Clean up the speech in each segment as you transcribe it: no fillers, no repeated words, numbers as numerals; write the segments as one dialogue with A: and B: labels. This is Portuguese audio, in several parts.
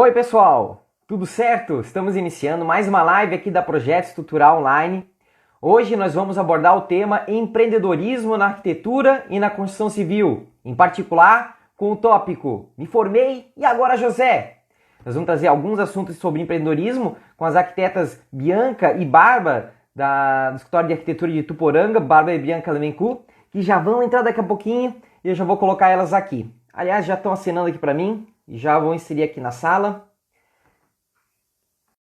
A: Oi, pessoal! Tudo certo? Estamos iniciando mais uma live aqui da Projeto Estrutural Online. Hoje nós vamos abordar o tema empreendedorismo na arquitetura e na construção civil, em particular com o tópico Me formei e agora José. Nós vamos trazer alguns assuntos sobre empreendedorismo com as arquitetas Bianca e Bárbara do Escritório de Arquitetura de Tuporanga, Bárbara e Bianca Lemencu, que já vão entrar daqui a pouquinho e eu já vou colocar elas aqui. Aliás, já estão assinando aqui para mim e já vou inserir aqui na sala.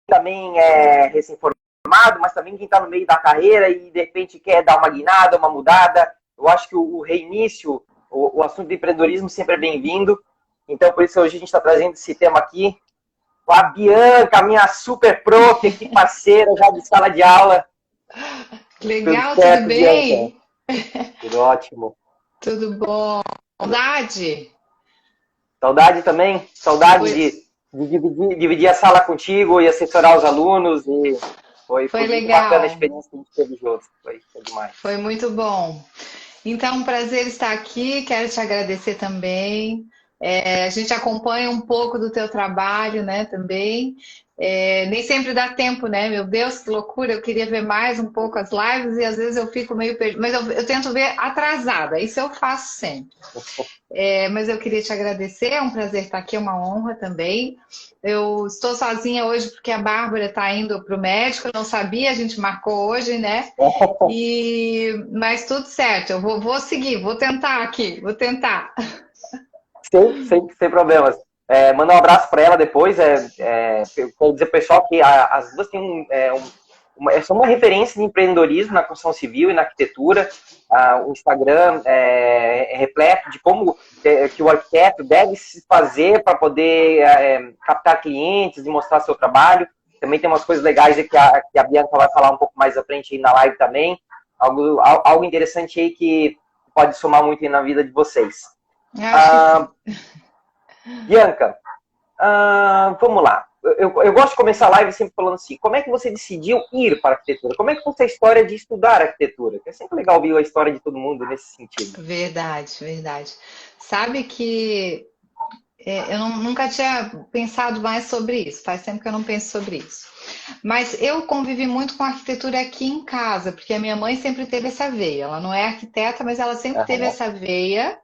A: Também é recém-formado, mas também quem está no meio da carreira e de repente quer dar uma guinada, uma mudada. Eu acho que o reinício, o assunto de empreendedorismo sempre é bem-vindo. Então, por isso, hoje a gente está trazendo esse tema aqui com a Bianca, minha super prof, aqui parceira já de sala de aula.
B: Legal, tudo, certo, tudo bem?
A: Bianca? Tudo ótimo.
B: Tudo bom. Saudade?
A: Saudade também. Saudade de dividir a sala contigo e assessorar os alunos. E foi
B: legal.
A: Muito bacana a experiência que a gente teve juntos. Foi demais.
B: Foi muito bom. Então, um prazer estar aqui. Quero te agradecer também. A gente acompanha um pouco do teu trabalho, né, também. Nem sempre dá tempo, né? Meu Deus, que loucura! Eu queria ver mais um pouco as lives e às vezes eu fico meio perdida. Mas eu tento ver atrasada. Isso eu faço sempre. Mas eu queria te agradecer. É um prazer estar aqui, é uma honra também. Eu estou sozinha hoje porque a Bárbara está indo para o médico. Eu não sabia, a gente marcou hoje, né? Mas tudo certo. Eu vou seguir, vou tentar aqui, vou tentar.
A: Sem problemas. Manda um abraço para ela depois. Quero dizer, pessoal, que as duas têm são uma referência de empreendedorismo na construção civil e na arquitetura. O Instagram é repleto de como que o arquiteto deve se fazer para poder captar clientes e mostrar seu trabalho. Também tem umas coisas legais que a Bianca vai falar um pouco mais à frente aí na live também. Algo interessante aí que pode somar muito aí na vida de vocês. Bianca, vamos lá. Eu gosto de começar a live sempre falando assim, como é que você decidiu ir para a arquitetura? Como é que foi a história de estudar arquitetura? É sempre legal ouvir a história de todo mundo nesse sentido.
B: Verdade, verdade. Sabe que eu nunca tinha pensado mais sobre isso, faz tempo que eu não penso sobre isso. Mas eu convivi muito com arquitetura aqui em casa, porque a minha mãe sempre teve essa veia. Ela não é arquiteta, mas ela sempre teve essa veia.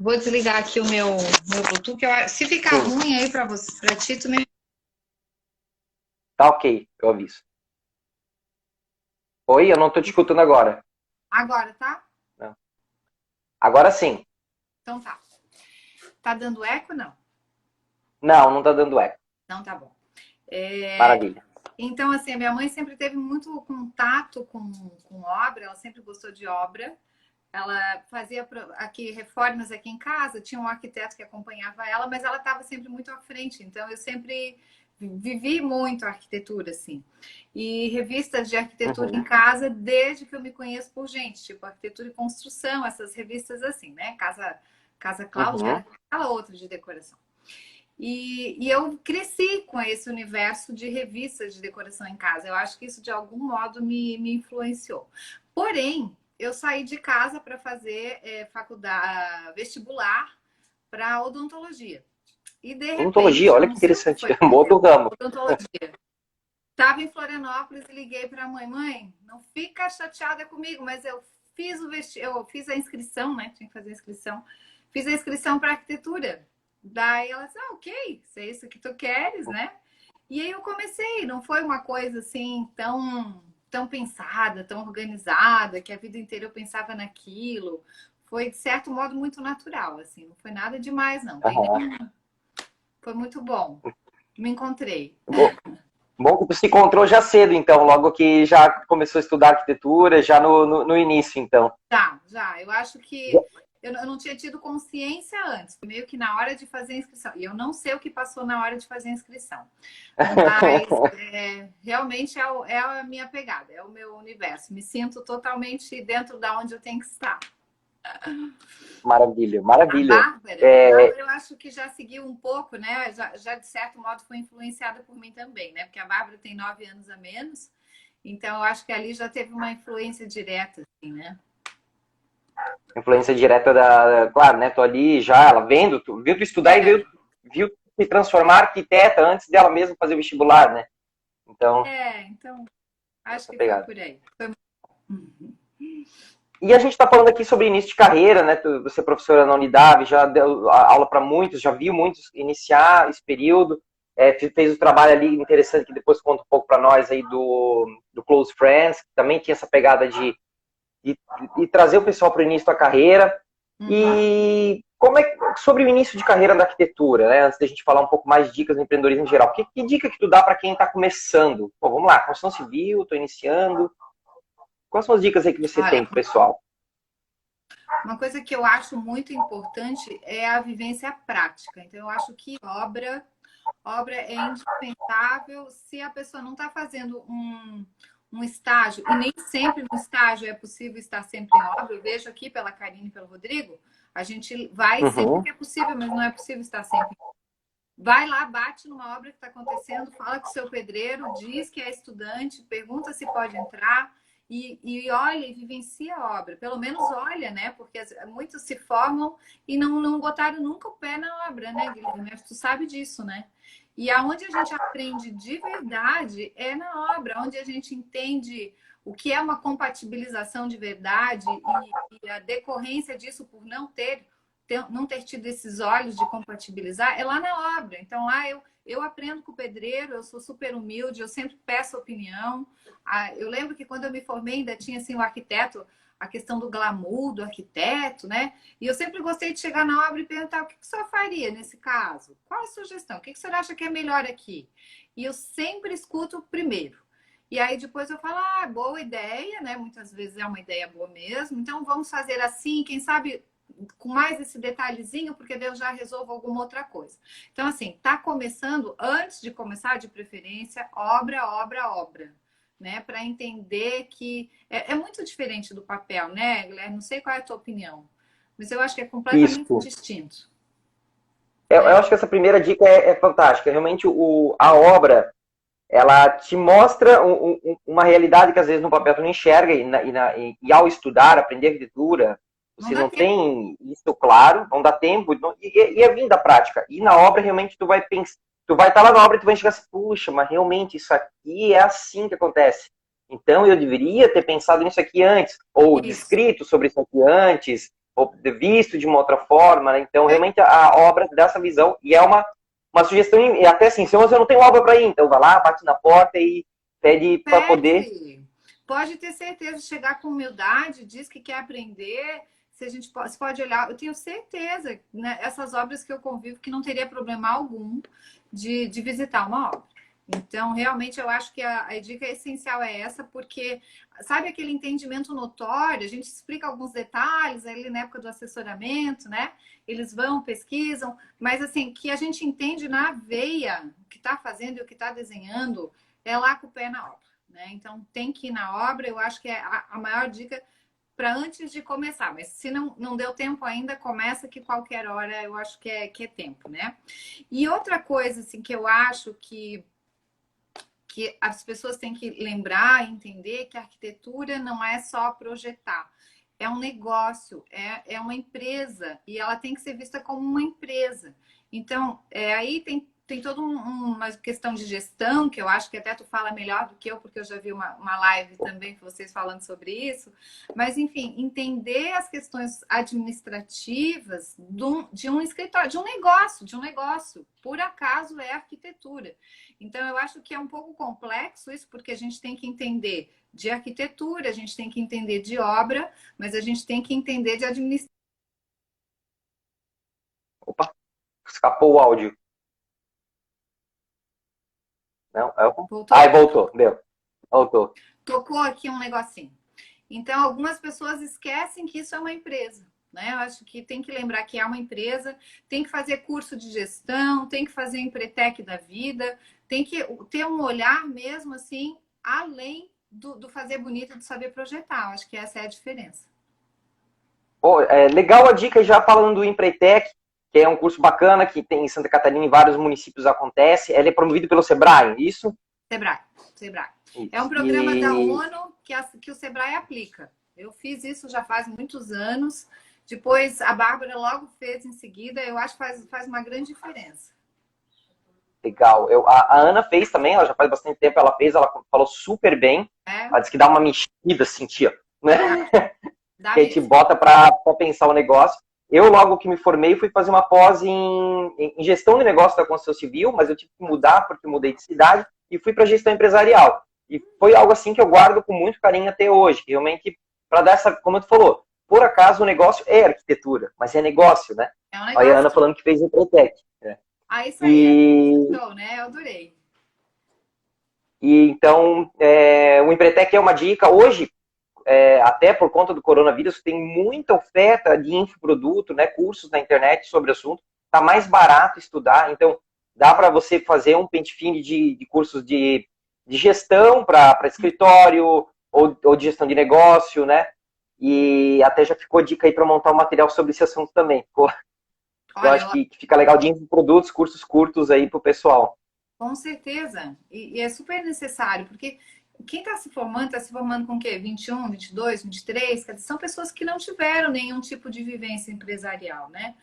B: Vou desligar aqui o meu Bluetooth, que se ficar ruim aí para ti, tu me...
A: Tá ok, eu aviso. Oi, eu não tô te escutando agora.
B: Agora, tá?
A: Não. Agora sim.
B: Então tá. Tá dando eco, não?
A: Não tá dando eco.
B: Não, tá bom.
A: Maravilha.
B: Então, assim, a minha mãe sempre teve muito contato com obra, ela sempre gostou de obra. Ela fazia aqui reformas aqui em casa, tinha um arquiteto que acompanhava ela, mas ela estava sempre muito à frente. Então, eu sempre vivi muito a arquitetura, assim. E revistas de arquitetura em casa desde que eu me conheço por gente, tipo arquitetura e construção, essas revistas assim, né? Casa Cláudia, aquela outra de decoração. E eu cresci com esse universo de revistas de decoração em casa. Eu acho que isso, de algum modo, me influenciou. Porém, eu saí de casa para fazer faculdade vestibular para odontologia. E de repente,
A: odontologia, olha que interessante. Outro ramo.
B: Odontologia. Estava em Florianópolis e liguei para a mãe. Mãe, não fica chateada comigo, mas eu fiz a inscrição, né? Tinha que fazer a inscrição. Fiz a inscrição para arquitetura. Daí ela disse, ok, se é isso que tu queres, né? E aí eu comecei. Não foi uma coisa assim tão pensada, tão organizada, que a vida inteira eu pensava naquilo. Foi, de certo modo, muito natural, assim. Não foi nada demais, não. Foi muito bom. Me encontrei.
A: Bom que você se encontrou já cedo, então, logo que já começou a estudar arquitetura, já no início, então.
B: Já. Eu acho que eu não tinha tido consciência antes, meio que na hora de fazer a inscrição. E eu não sei o que passou na hora de fazer a inscrição. Mas realmente é a minha pegada, é o meu universo. Me sinto totalmente dentro da onde eu tenho que estar.
A: Maravilha.
B: A Bárbara, eu acho que já seguiu um pouco, né? Já de certo modo foi influenciada por mim também, né? Porque a Bárbara tem 9 anos a menos. Então eu acho que ali já teve uma influência direta, assim, né?
A: Influência direta claro, né? Tô ali já, ela viu tu estudar e viu se transformar arquiteta antes dela mesma fazer o vestibular, né? Então,
B: Então, acho que foi
A: pegada.
B: por aí.
A: E a gente está falando aqui sobre início de carreira, né? Você é professora na Unidade, já deu aula para muitos, já viu muitos iniciar esse período, fez o trabalho ali interessante, que depois conta um pouco para nós aí do Close Friends, que também tinha essa pegada de trazer o pessoal para o início da carreira. E como é sobre o início de carreira da arquitetura, né? Antes da gente falar um pouco mais de dicas do empreendedorismo em geral, que dica que tu dá para quem está começando? Bom, vamos lá, construção civil, estou iniciando. Quais são as dicas aí que você tem pro pessoal?
B: Uma coisa que eu acho muito importante é a vivência prática. Então, eu acho que obra é indispensável se a pessoa não está fazendo um estágio, e nem sempre no estágio é possível estar sempre em obra. Eu vejo aqui pela Karine e pelo Rodrigo, a gente vai sempre que é possível, mas não é possível estar sempre. Vai lá, bate numa obra que está acontecendo, fala com o seu pedreiro, diz que é estudante, pergunta se pode entrar e olha e vivencia a obra. Pelo menos olha, né? Porque muitos se formam e não botaram nunca o pé na obra, né, Guilherme? Tu sabe disso, né? E aonde a gente aprende de verdade é na obra, onde a gente entende o que é uma compatibilização de verdade e a decorrência disso por não ter tido esses olhos de compatibilizar, é lá na obra. Então, lá eu aprendo com o pedreiro, eu sou super humilde, eu sempre peço opinião. Eu lembro que quando eu me formei ainda tinha assim, o arquiteto, a questão do glamour do arquiteto, né? E eu sempre gostei de chegar na obra e perguntar o que o senhor faria nesse caso? Qual a sugestão? O que o senhor acha que é melhor aqui? E eu sempre escuto primeiro. E aí depois eu falo, boa ideia, né? Muitas vezes é uma ideia boa mesmo. Então vamos fazer assim, quem sabe com mais esse detalhezinho, porque Deus já resolve alguma outra coisa. Então, assim, tá começando, antes de começar, de preferência, obra, né? Para entender que é muito diferente do papel, né, Guilherme? Não sei qual é a tua opinião, mas eu acho que é completamente
A: Isso.
B: distinto.
A: Eu acho que essa primeira dica é fantástica. Realmente, a obra, ela te mostra uma realidade que às vezes no papel tu não enxerga e ao estudar, aprender arquitetura, você não tem isso claro, não dá tempo, e é vindo da prática. E na obra, realmente, tu vai pensar, tu vai estar lá na obra e tu vai enxergar assim, puxa, mas realmente isso aqui é assim que acontece. Então eu deveria ter pensado nisso aqui antes, ou escrito sobre isso aqui antes, ou visto de uma outra forma, né? Então realmente a obra dá essa visão, e é uma sugestão, e até assim, se eu não tenho obra para ir, então vai lá, bate na porta e pede para poder.
B: Pode ter certeza, chegar com humildade, diz que quer aprender. Se a gente pode olhar, eu tenho certeza, né, essas obras que eu convivo, que não teria problema algum de visitar uma obra. Então, realmente, eu acho que a dica essencial é essa, porque sabe aquele entendimento notório? A gente explica alguns detalhes ali na época do assessoramento, né? Eles vão, pesquisam, mas assim, que a gente entende na veia o que está fazendo e o que está desenhando é lá com o pé na obra, né? Então, tem que ir na obra, eu acho que é a maior dica para antes de começar, mas se não deu tempo ainda, começa que qualquer hora eu acho que é tempo, né? E outra coisa, assim, que eu acho que as pessoas têm que lembrar e entender que a arquitetura não é só projetar. É um negócio, é uma empresa, e ela tem que ser vista como uma empresa. Então, aí tem toda uma questão de gestão, que eu acho que até tu fala melhor do que eu, porque eu já vi uma live também com vocês falando sobre isso. Mas, enfim, entender as questões administrativas de um escritório, de um negócio. Por acaso é arquitetura. Então, eu acho que é um pouco complexo isso, porque a gente tem que entender de arquitetura, a gente tem que entender de obra, mas a gente tem que entender de administração.
A: Opa, escapou o áudio. Não?
B: Voltou?
A: Voltou, deu. Voltou.
B: Tocou aqui um negocinho. Então, algumas pessoas esquecem que isso é uma empresa. Né? Eu acho que tem que lembrar que é uma empresa, tem que fazer curso de gestão, tem que fazer empretec da vida, tem que ter um olhar mesmo assim, além do fazer bonito, do saber projetar. Eu acho que essa é a diferença.
A: Legal a dica, já falando do Empretec, que é um curso bacana, que tem em Santa Catarina, em vários municípios acontece. Ele é promovido pelo Sebrae, isso?
B: Sebrae. Isso. É um programa da ONU que o Sebrae aplica. Eu fiz isso já faz muitos anos. Depois a Bárbara logo fez em seguida. Eu acho que faz uma grande diferença.
A: Legal. A Ana fez também, ela já faz bastante tempo, ela falou super bem. Ela disse que dá uma mexida, assim, tia, né? Que a gente bota para pensar o negócio. Eu, logo que me formei, fui fazer uma pós em gestão de negócio da construção civil, mas eu tive que mudar porque mudei de cidade e fui para gestão empresarial. E foi algo assim que eu guardo com muito carinho até hoje, que realmente, para dar essa, como tu falou, por acaso o negócio é arquitetura, mas é negócio, né?
B: É um negócio.
A: Aí a Ana falando que fez Empretec.
B: Isso aí, show, né? Eu adorei.
A: E então, o Empretec é uma dica. Hoje, até por conta do coronavírus, tem muita oferta de infoproduto, né, cursos na internet sobre o assunto. Está mais barato estudar, então dá para você fazer um pente fino de cursos de gestão para escritório ou de gestão de negócio, né? E até já ficou dica aí para montar um material sobre esse assunto também. Eu acho que fica legal de infoprodutos, cursos curtos aí para o pessoal.
B: Com certeza. E é super necessário, porque quem está se formando com o quê? 21, 22, 23? São pessoas que não tiveram nenhum tipo de vivência empresarial, né?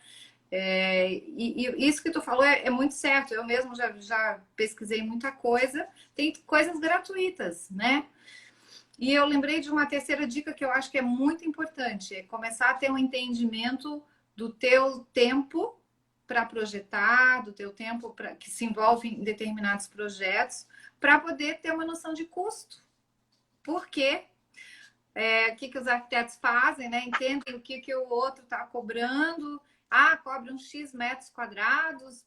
B: E isso que tu falou é muito certo. Eu mesmo já pesquisei muita coisa. Tem coisas gratuitas, né? E eu lembrei de uma terceira dica que eu acho que é muito importante. É começar a ter um entendimento do teu tempo para projetar, do teu tempo que se envolve em determinados projetos, para poder ter uma noção de custo. Por quê? O que os arquitetos fazem, né? Entendem o que o outro está cobrando. Cobram X metros quadrados,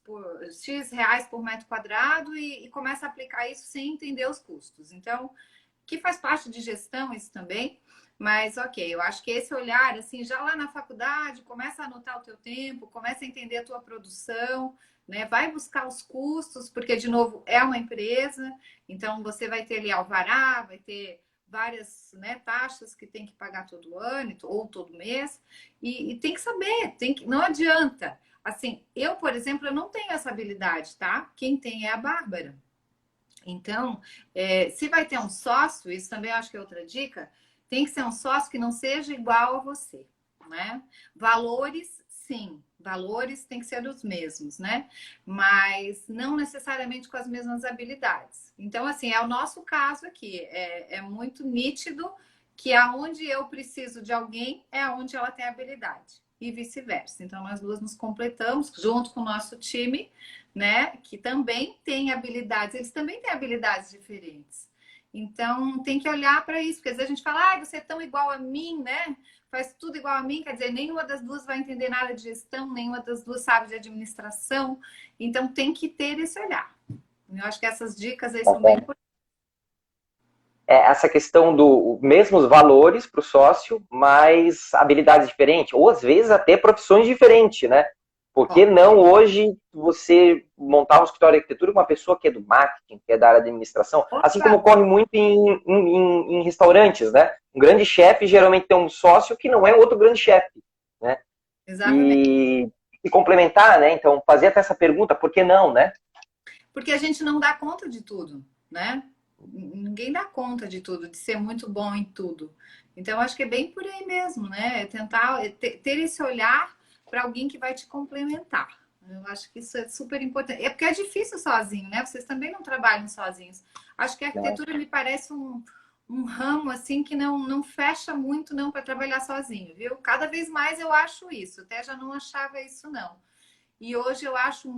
B: X reais por metro quadrado e começa a aplicar isso sem entender os custos. Então, que faz parte de gestão isso também. Mas, ok, eu acho que esse olhar, assim, já lá na faculdade, começa a anotar o teu tempo, começa a entender a tua produção, né? Vai buscar os custos, porque, de novo, é uma empresa, então você vai ter ali alvará, vai ter várias, né, taxas que tem que pagar todo ano ou todo mês, e tem que saber, não adianta. Assim, eu, por exemplo, eu não tenho essa habilidade, tá? Quem tem é a Bárbara. Então, se vai ter um sócio, isso também eu acho que é outra dica, tem que ser um sócio que não seja igual a você, né? Valores, sim. Valores tem que ser os mesmos, né? Mas não necessariamente com as mesmas habilidades. Então, assim, é o nosso caso aqui. É muito nítido que aonde eu preciso de alguém é aonde ela tem habilidade. E vice-versa. Então, nós duas nos completamos junto com o nosso time, né? Que também tem habilidades. Eles também têm habilidades diferentes. Então, tem que olhar para isso, porque às vezes a gente fala, você é tão igual a mim, né? Faz tudo igual a mim, quer dizer, nenhuma das duas vai entender nada de gestão, nenhuma das duas sabe de administração. Então, tem que ter esse olhar. Eu acho que essas dicas aí são bem importantes.
A: Essa questão do mesmos valores para o sócio, mas habilidades diferentes, ou às vezes até profissões diferentes, né? Por que não hoje você montar um escritório de arquitetura com uma pessoa que é do marketing, que é da área de administração, assim como ocorre muito em restaurantes, né? Um grande chefe geralmente tem um sócio que não é outro grande chefe, né?
B: Exatamente.
A: E complementar, né? Então, fazer até essa pergunta, por que não, né?
B: Porque a gente não dá conta de tudo, né? Ninguém dá conta de tudo, de ser muito bom em tudo. Então, acho que é bem por aí mesmo, né? Tentar ter esse olhar para alguém que vai te complementar. Eu acho que isso é super importante. É porque é difícil sozinho, né? Vocês também não trabalham sozinhos. Acho que a arquitetura me parece um ramo assim que não fecha muito não para trabalhar sozinho, viu? Cada vez mais eu acho isso. Até já não achava isso não. E hoje eu acho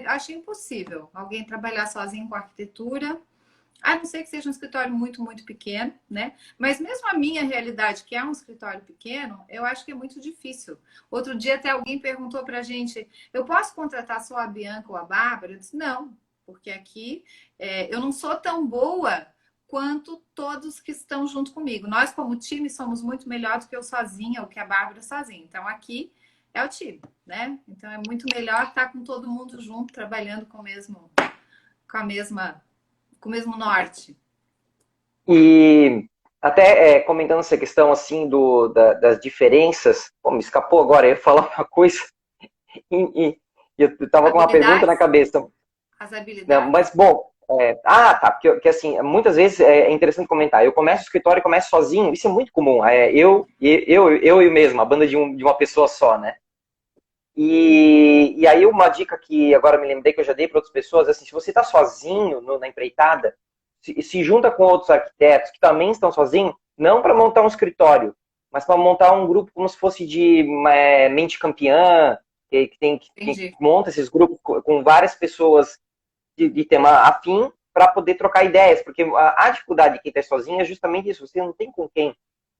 B: acho impossível alguém trabalhar sozinho com arquitetura. A não ser que seja um escritório muito, muito pequeno, né? Mas mesmo a minha realidade, que é um escritório pequeno, eu acho que é muito difícil. Outro dia até alguém perguntou pra gente, eu posso contratar só a Bianca ou a Bárbara? Eu disse, não, porque aqui eu não sou tão boa quanto todos que estão junto comigo. Nós, como time, somos muito melhor do que eu sozinha ou que a Bárbara sozinha. Então, aqui é o time, né? Então, é muito melhor estar com todo mundo junto, trabalhando com o mesmo norte.
A: E até comentando essa questão assim das diferenças, me escapou agora, eu ia falar uma coisa e eu estava com uma pergunta na cabeça.
B: As habilidades.
A: Não, mas bom, tá, porque assim, muitas vezes é interessante comentar, eu começo o escritório e começo sozinho, isso é muito comum, eu mesmo, a banda de uma pessoa só, né? E aí uma dica que agora me lembrei que eu já dei para outras pessoas, assim, se você está sozinho na empreitada, se junta com outros arquitetos que também estão sozinhos, não para montar um escritório, mas para montar um grupo como se fosse de mente campeã, que
B: Entendi.
A: monta esses grupos com várias pessoas de tema afim para poder trocar ideias, porque a dificuldade de quem está sozinho é justamente isso, você não tem com quem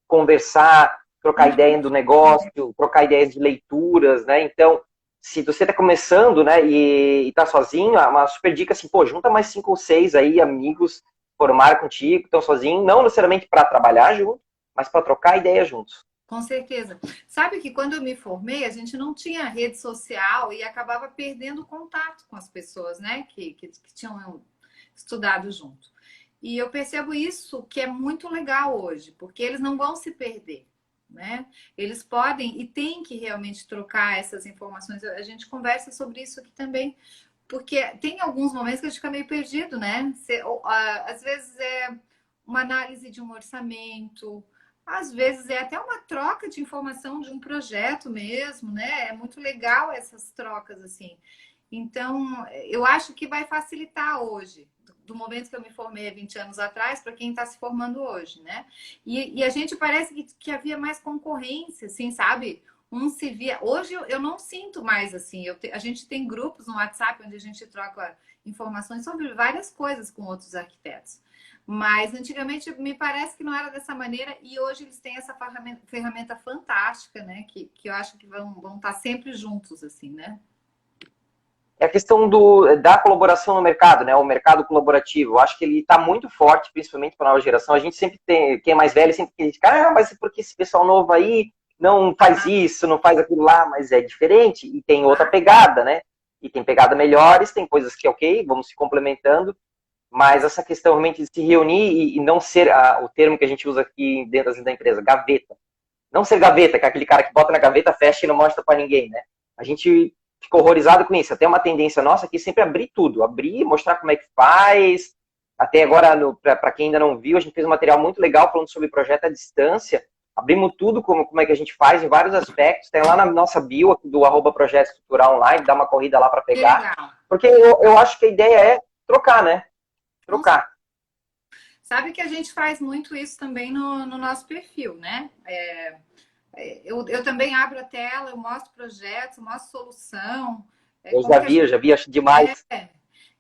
A: conversar, trocar ideia do negócio, trocar ideias de leituras, né? Então, se você está começando, né, e está sozinho, uma super dica assim, pô, junta mais 5 ou 6 aí amigos, formaram contigo, estão sozinhos, não necessariamente para trabalhar junto, mas para trocar ideia juntos.
B: Com certeza. Sabe que quando eu me formei, a gente não tinha rede social e acabava perdendo contato com as pessoas, né? Que tinham estudado junto. E eu percebo isso que é muito legal hoje, porque eles não vão se perder, né? Eles podem e têm que realmente trocar essas informações. A gente conversa sobre isso aqui também, porque tem alguns momentos que a gente fica meio perdido, né? Às vezes é uma análise de um orçamento, às vezes é até uma troca de informação de um projeto mesmo, né? É muito legal essas trocas assim. Então, eu acho que vai facilitar hoje, do momento que eu me formei há 20 anos atrás, para quem está se formando hoje, né? E a gente parece que havia mais concorrência, assim, sabe? Um se via. Hoje eu não sinto mais assim. A gente tem grupos no WhatsApp onde a gente troca informações sobre várias coisas com outros arquitetos. Mas antigamente me parece que não era dessa maneira e hoje eles têm essa ferramenta fantástica, né? Que eu acho que vão estar sempre juntos, assim, né?
A: É a questão da colaboração no mercado, né? O mercado colaborativo. Eu acho que ele está muito forte, principalmente para a nova geração. A gente sempre tem, quem é mais velho, sempre critica, mas é porque esse pessoal novo aí não faz isso, não faz aquilo lá, mas é diferente e tem outra pegada, né? E tem pegada melhores, tem coisas que, ok, vamos se complementando, mas essa questão realmente de se reunir e não ser o termo que a gente usa aqui dentro da empresa, gaveta. Não ser gaveta, que é aquele cara que bota na gaveta, fecha e não mostra para ninguém, né? A gente ficou horrorizado com isso. Até uma tendência nossa aqui sempre abrir tudo, abrir, mostrar como é que faz. Até agora, para quem ainda não viu, a gente fez um material muito legal falando sobre projeto à distância. Abrimos tudo, como é que a gente faz em vários aspectos. Tem lá na nossa bio do @projeto estrutural online, dá uma corrida lá para
B: Que
A: pegar.
B: legal.
A: Porque eu acho que a ideia é trocar, né? Trocar.
B: Sabe que a gente faz muito isso também no nosso perfil, né? Eu também abro a tela, eu mostro projetos, mostro solução.
A: Eu
B: Como que
A: já vi, acho demais.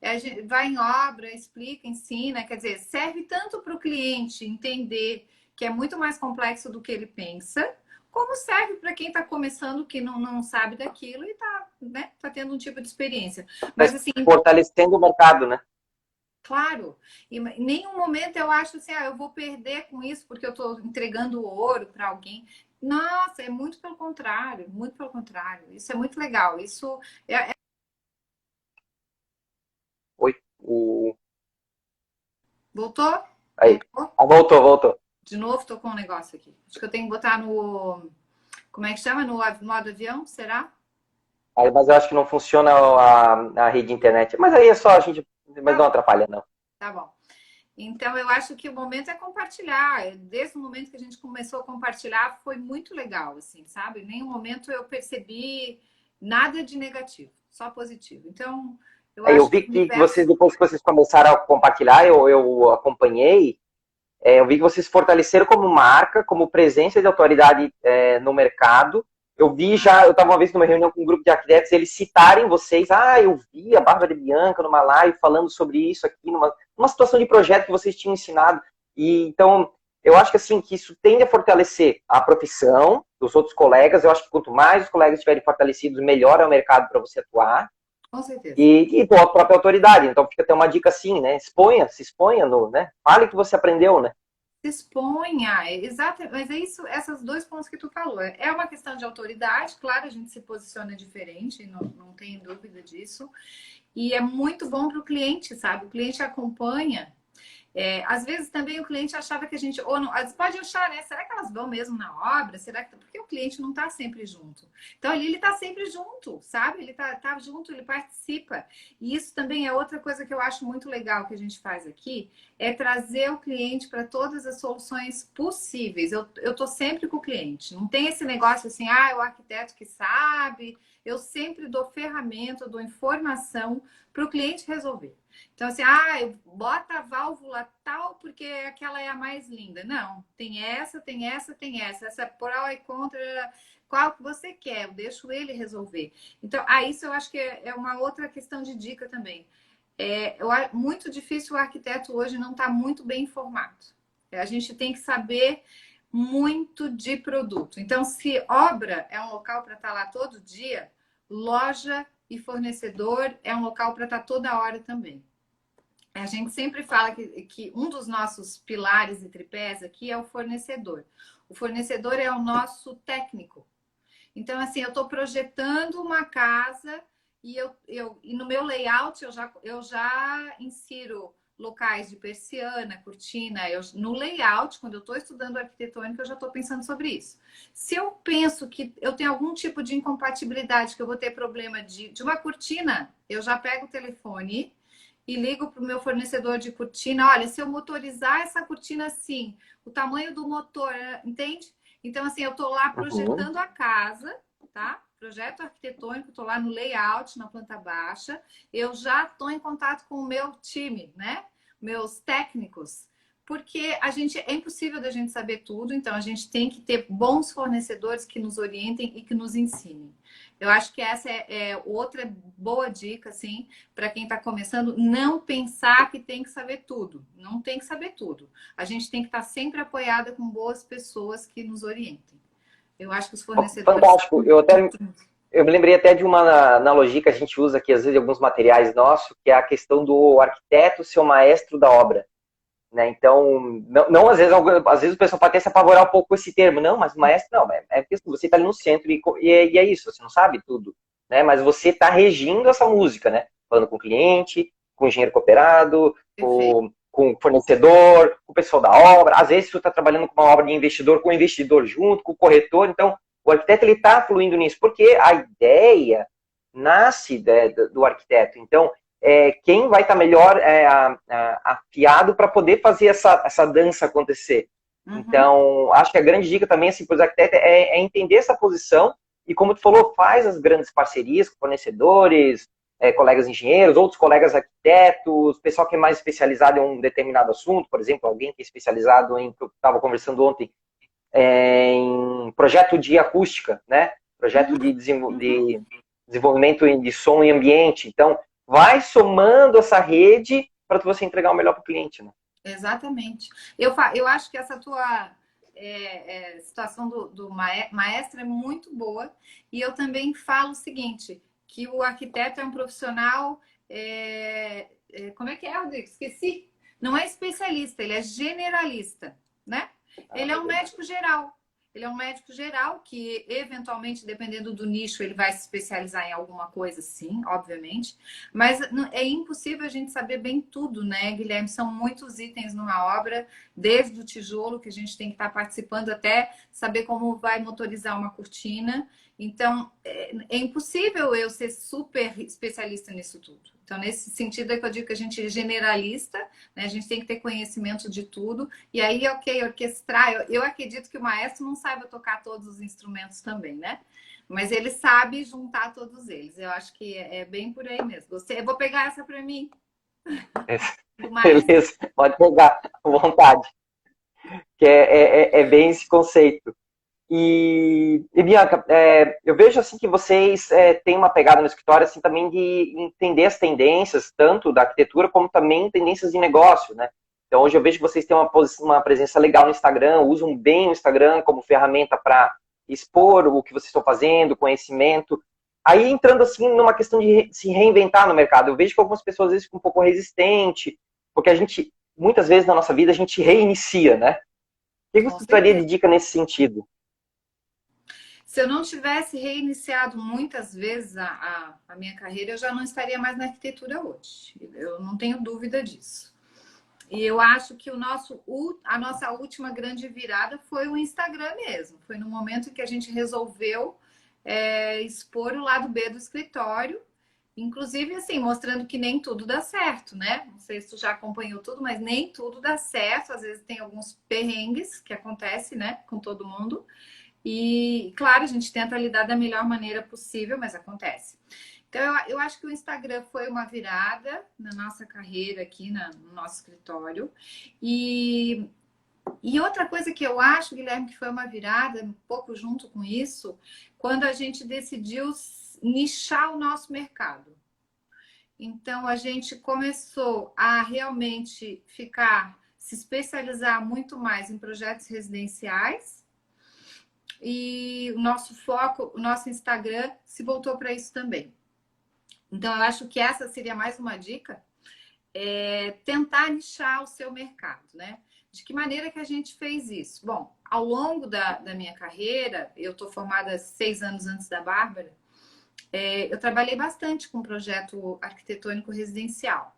B: a gente vai em obra, explica, ensina, quer dizer, serve tanto para o cliente entender que é muito mais complexo do que ele pensa, como serve para quem está começando que não sabe daquilo e está, né, tá tendo um tipo de experiência. Mas assim,
A: Fortalecendo o mercado, né?
B: claro, e em nenhum momento eu acho assim, eu vou perder com isso porque eu estou entregando ouro para alguém. Nossa, é muito pelo contrário, muito pelo contrário. Isso é muito legal. Isso
A: Oi, o...
B: voltou?
A: Aí.
B: Voltou?
A: Ah, voltou.
B: De novo, tô com um negócio aqui. Acho que eu tenho que botar no. Como é que chama? No modo avião? Será?
A: Aí, mas eu acho que não funciona a rede de internet. Mas aí é só a gente. Mas
B: Tá
A: não
B: bom,
A: atrapalha, não.
B: tá bom. Então, eu acho que o momento é compartilhar. Desde o momento que a gente começou a compartilhar, foi muito legal, assim, sabe? Em nenhum momento eu percebi nada de negativo, só positivo. Então, eu
A: Aí eu
B: acho que
A: vi
B: o
A: que
B: universo.
A: vocês, depois que vocês começaram a compartilhar, eu acompanhei. Eu vi que vocês fortaleceram como marca, como presença de autoridade no mercado. Eu vi já, eu estava uma vez numa reunião com um grupo de arquitetos, eles citarem vocês. Ah, eu vi a Bárbara de Bianca numa live falando sobre isso aqui, numa situação de projeto que vocês tinham ensinado. E então, eu acho que assim, que isso tende a fortalecer a profissão dos outros colegas. Eu acho que quanto mais os colegas estiverem fortalecidos, melhor é o mercado para você atuar.
B: Com certeza.
A: E tua própria autoridade. Então fica até uma dica assim, né? Se exponha no, né? Fale o que você aprendeu, né?
B: Se exponha, exato, mas é isso, esses dois pontos que tu falou. É uma questão de autoridade, claro, a gente se posiciona diferente, não tem dúvida disso. E é muito bom para o cliente, sabe? O cliente acompanha. Às vezes também o cliente achava que a gente, ou não, às vezes pode achar, né? Será que elas vão mesmo na obra? Será que. Porque o cliente não está sempre junto. Então ali ele está sempre junto, sabe? Ele tá junto, ele participa. E isso também é outra coisa que eu acho muito legal que a gente faz aqui, é trazer o cliente para todas as soluções possíveis. Eu tô sempre com o cliente. Não tem esse negócio assim, é o arquiteto que sabe. Eu sempre dou ferramenta, eu dou informação para o cliente resolver. Então, assim, bota a válvula tal porque aquela é a mais linda. Não, tem essa, tem essa, tem essa. Essa é pró e contra, qual que você quer, eu deixo ele resolver. Então, isso eu acho que é uma outra questão de dica também. Muito difícil o arquiteto hoje não estar muito bem informado. A gente tem que saber muito de produto. Então, se obra é um local para estar lá todo dia, loja e fornecedor é um local para estar toda hora também. A gente sempre fala que um dos nossos pilares e tripés aqui é o fornecedor. O fornecedor é o nosso técnico. Então, assim, eu estou projetando uma casa e no meu layout eu já insiro locais de persiana, cortina. No layout, quando eu estou estudando arquitetônica, eu já estou pensando sobre isso. Se eu penso que eu tenho algum tipo de incompatibilidade, que eu vou ter problema de uma cortina, eu já pego o telefone e ligo para o meu fornecedor de cortina. Olha, se eu motorizar essa cortina assim, o tamanho do motor, entende? Então, assim, eu estou lá
A: Uhum.
B: projetando a casa, tá? Projeto arquitetônico, estou lá no layout, na planta baixa. Eu já estou em contato com o meu time, né? Meus técnicos. Porque é impossível da gente saber tudo, então a gente tem que ter bons fornecedores que nos orientem e que nos ensinem. Eu acho que essa é outra boa dica, assim, para quem está começando, não pensar que tem que saber tudo. Não tem que saber tudo. A gente tem que estar sempre apoiada com boas pessoas que nos orientem. Eu acho que os fornecedores são
A: Fantástico. Eu me lembrei até de uma analogia que a gente usa aqui, às vezes, em alguns materiais nossos, que é a questão do arquiteto ser o maestro da obra. Né? Então, não às vezes o pessoal pode até se apavorar um pouco com esse termo. Não, mas maestro não, porque você está ali no centro e é isso, você não sabe tudo. Né? Mas você está regindo essa música, né? Falando com o cliente, com o engenheiro cooperado,
B: perfeitos.
A: com o fornecedor, com o pessoal da obra. Às vezes você está trabalhando com uma obra de investidor, com o investidor junto, com o corretor. Então, o arquiteto ele está fluindo nisso, porque a ideia nasce do arquiteto. Então, quem vai estar melhor afiado para poder fazer essa dança acontecer.
B: Uhum.
A: Então, acho que a grande dica também assim, para os arquitetos é entender essa posição e, como tu falou, faz as grandes parcerias com fornecedores, colegas engenheiros, outros colegas arquitetos, pessoal que é mais especializado em um determinado assunto, por exemplo, alguém que é especializado em, que eu estava conversando ontem, em projeto de acústica, né? Projeto de
B: Uhum.
A: desenvolvimento de som e ambiente. Então, vai somando essa rede para você entregar o melhor para o cliente, né?
B: Exatamente. Eu acho que essa tua situação do maestro é muito boa. E eu também falo o seguinte, que o arquiteto é um profissional. Como é que é, Rodrigo? Esqueci. Não é especialista, ele é generalista, né?
A: Ah,
B: Ele é
A: é
B: um
A: verdade.
B: médico geral. Ele é um médico geral que, eventualmente, dependendo do nicho, ele vai se especializar em alguma coisa, sim, obviamente. Mas é impossível a gente saber bem tudo, né, Guilherme? São muitos itens numa obra, desde o tijolo, que a gente tem que estar participando, até saber como vai motorizar uma cortina. Então, é impossível eu ser super especialista nisso tudo. Então, nesse sentido é que eu digo que a gente é generalista, né? A gente tem que ter conhecimento de tudo. E aí, ok, orquestrar. Eu acredito que o maestro não saiba tocar todos os instrumentos também, né? Mas ele sabe juntar todos eles. Eu acho que é bem por aí mesmo. Eu vou pegar essa para mim, do maestro.
A: Beleza, pode pegar, à vontade. Que é bem esse conceito. E Bianca, eu vejo assim que vocês têm uma pegada no escritório assim também de entender as tendências, tanto da arquitetura como também tendências de negócio, né? Então hoje eu vejo que vocês têm uma presença legal no Instagram, usam bem o Instagram como ferramenta para expor o que vocês estão fazendo, conhecimento. Aí entrando assim numa questão de se reinventar no mercado, eu vejo que algumas pessoas às vezes ficam um pouco resistentes, porque a gente, muitas vezes na nossa vida, a gente reinicia, né? O que
B: Com
A: você daria de
B: certeza.
A: dica nesse sentido?
B: Se eu não tivesse reiniciado muitas vezes a minha carreira, eu já não estaria mais na arquitetura hoje. Eu não tenho dúvida disso. E eu acho que a nossa última grande virada foi o Instagram mesmo. Foi no momento em que a gente resolveu expor o lado B do escritório, inclusive assim, mostrando que nem tudo dá certo, né? Não sei se tu já acompanhou tudo, mas nem tudo dá certo. Às vezes tem alguns perrengues que acontecem, né, com todo mundo. E, claro, a gente tenta lidar da melhor maneira possível, mas acontece. Então, eu acho que o Instagram foi uma virada na nossa carreira aqui, no nosso escritório. E, e outra coisa que eu acho, Guilherme, que foi uma virada, um pouco junto com isso, quando a gente decidiu nichar o nosso mercado. Então, a gente começou a realmente se especializar muito mais em projetos residenciais. E o nosso foco, o nosso Instagram se voltou para isso também. Então, eu acho que essa seria mais uma dica, tentar nichar o seu mercado, né? De que maneira que a gente fez isso? Bom, ao longo da minha carreira, eu estou formada 6 anos antes da Bárbara, eu trabalhei bastante com projeto arquitetônico residencial.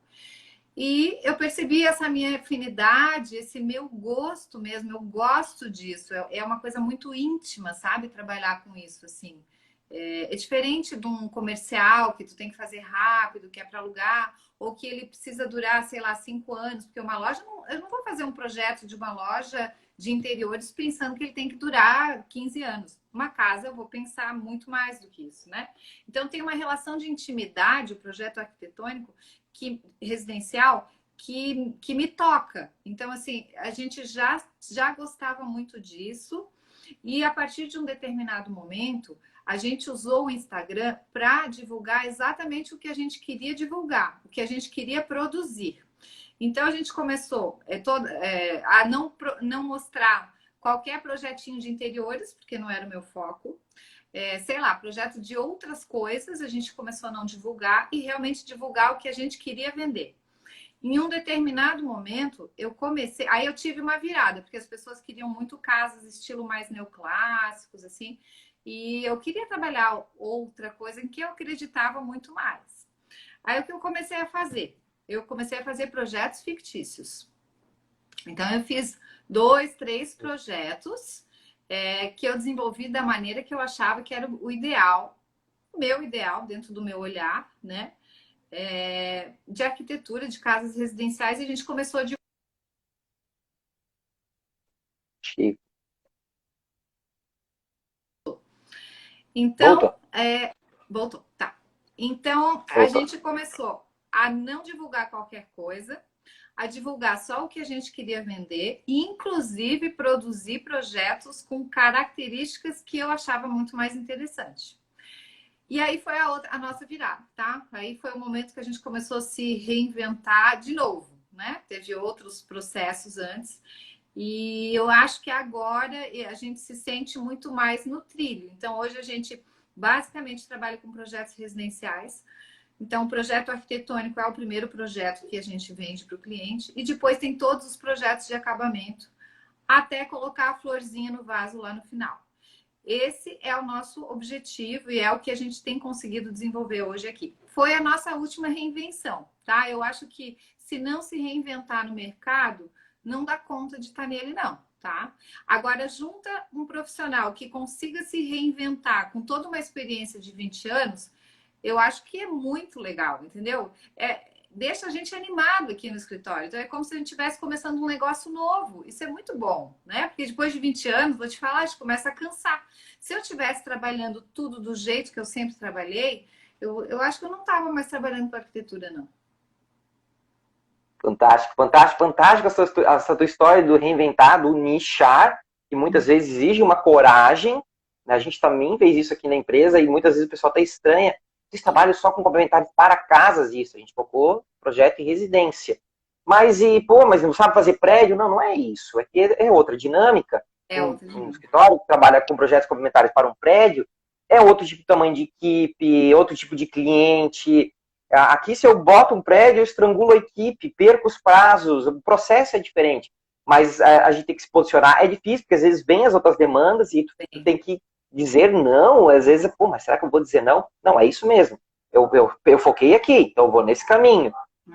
B: E eu percebi essa minha afinidade, esse meu gosto mesmo, eu gosto disso, é uma coisa muito íntima, sabe? Trabalhar com isso, assim. É diferente de um comercial que tu tem que fazer rápido, que é para alugar, ou que ele precisa durar, sei lá, 5 anos, porque uma loja, eu não vou fazer um projeto de uma loja de interiores pensando que ele tem que durar 15 anos. Uma casa eu vou pensar muito mais do que isso, né? Então tem uma relação de intimidade, o projeto arquitetônico, residencial, que me toca. Então, assim, a gente já gostava muito disso, e a partir de um determinado momento, a gente usou o Instagram para divulgar exatamente o que a gente queria divulgar, o que a gente queria produzir. Então, a gente começou a não mostrar qualquer projetinho de interiores, porque não era o meu foco. Sei lá, projeto de outras coisas, a gente começou a não divulgar e realmente divulgar o que a gente queria vender. Em um determinado momento, aí eu tive uma virada, porque as pessoas queriam muito casas estilo mais neoclássicos, assim, e eu queria trabalhar outra coisa em que eu acreditava muito mais. Aí o que eu comecei a fazer? Eu comecei a fazer projetos fictícios. Então eu fiz 2, 3 projetos que eu desenvolvi da maneira que eu achava que era o ideal, o meu ideal, dentro do meu olhar, né? De arquitetura de casas residenciais, e a gente começou de.
A: Chico.
B: Então,
A: Voltou.
B: voltou, tá. Então, a
A: Voltou.
B: gente começou a não divulgar qualquer coisa, a divulgar só o que a gente queria vender, e inclusive produzir projetos com características que eu achava muito mais interessante. E aí foi a nossa virada, tá? Aí foi o momento que a gente começou a se reinventar de novo, né? Teve outros processos antes. E eu acho que agora a gente se sente muito mais no trilho. Então, hoje a gente basicamente trabalha com projetos residenciais. Então, o projeto arquitetônico é o primeiro projeto que a gente vende para o cliente. E depois tem todos os projetos de acabamento, até colocar a florzinha no vaso lá no final. Esse é o nosso objetivo e é o que a gente tem conseguido desenvolver hoje aqui. Foi a nossa última reinvenção, tá? Eu acho que se não se reinventar no mercado, não dá conta de estar nele, não, tá? Agora, junta um profissional que consiga se reinventar com toda uma experiência de 20 anos, eu acho que é muito legal, entendeu? Deixa a gente animado aqui no escritório. Então, é como se a gente estivesse começando um negócio novo. Isso é muito bom, né? Porque depois de 20 anos, vou te falar, a gente começa a cansar. Se eu estivesse trabalhando tudo do jeito que eu sempre trabalhei, eu acho que eu não estava mais trabalhando com arquitetura, não.
A: Fantástico, fantástico, fantástico essa tua história do reinventar, do nichar, que muitas vezes exige uma coragem. Né? A gente também fez isso aqui na empresa e muitas vezes o pessoal está estranha. Vocês trabalham só com complementares para casas, isso. A gente focou projeto em residência. Mas não sabe fazer prédio? Não, não é isso. É outra dinâmica. Um escritório que trabalha com projetos complementares para um prédio é outro tipo de tamanho de equipe, outro tipo de cliente. Aqui, se eu boto um prédio, eu estrangulo a equipe, perco os prazos, o processo é diferente. Mas a gente tem que se posicionar. É difícil, porque às vezes vem as outras demandas e tu tem que dizer não. Às vezes, mas será que eu vou dizer não? Não, é isso mesmo. Eu foquei aqui, então eu vou nesse caminho.